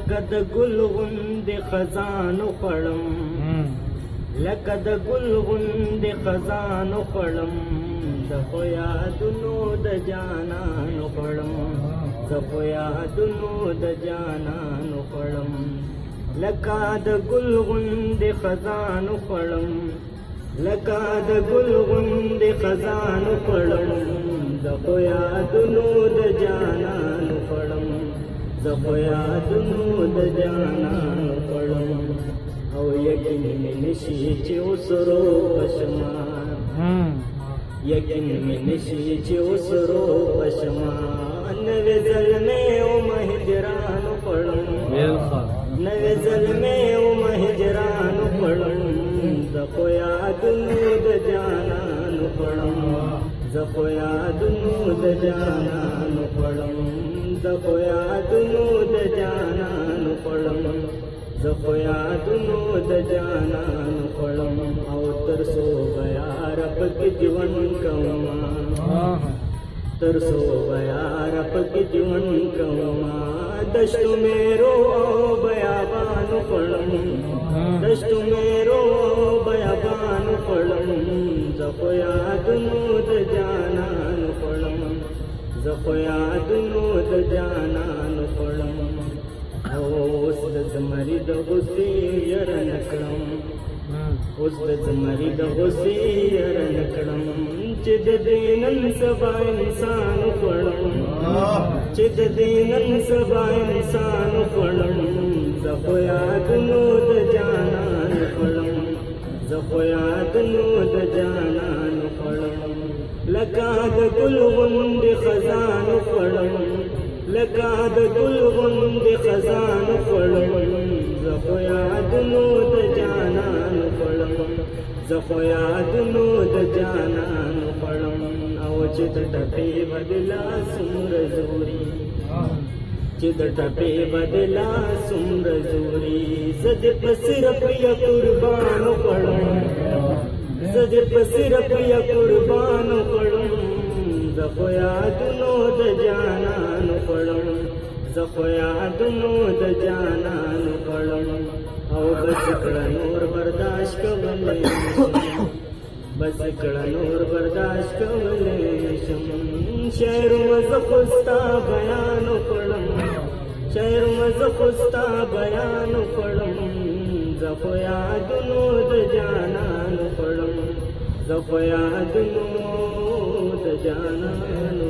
لکه د ګل غوندې خزانو خوړم لکه د ګل غوندې خزانو خوړم د خو یادونو د جانانو خوړم زه خو یادونو د جانانو خوړم لکه د ګل غوندې خزانو خوړم لکه د ګل غوندې خزانو خوړم زه خو یادونو د جانانو خوړم زه خو یادونو د جانانو خوړم او یقین مې نشي چې اوس روغ شمه یقین مې نشي چې اوس روغ شمه نوې زلمې ومه هجرانو خوړم نوې زلمې ومه هجرانو خوړم زه خو یادونو د جانانو خوړم زه خو یادونو د جانانو خوړم زه خو یادونو د جانانو خوړم زه خو یادونو د جانانو خوړم او تر څو به یاره پکې ژوند کومه تر څو به یاره پکې ژوند کومه دشتو میرو او بیابانو خوړم دشتو میرو او بیابانو خوړم زه خو یادونو د جانانو خوړم زه خو یادونو د جانانو خوړم اوس د زمري د غوسې یره نکړم اوس د زمري د غوسې یره نکړم چې د دې نن سبا انسان خوړم چې د دې نن سبا انسان خوړم زه خو یادونو د جانان خوړم زه خو یادونو د جانان خوړم لکه د ګل غوندې خزان خوړم لکه د ګل غوندې خزان خوړم زه خو یادونو د جانان خوړم زه خو یادونو د جانان خوړم او چې د ټپې بدلا څومره زوري چې د ټپې بدلا څومره زوري زه دې په صرف یا قربانو خوړم زه دې په صرف یا قربانو خوړم زه خو یادونو د جانان خوړم زه خو یادونو د جانان خوړم او بس کړه نور برداشت کولی بس کړه نور برداشت کولی شم شعرونه زه خو ستا بیان خوړم شعرونه زه خو ستا بیان خوړم زه خو یادونو د جانان خوړم زه خو یادونو د جانان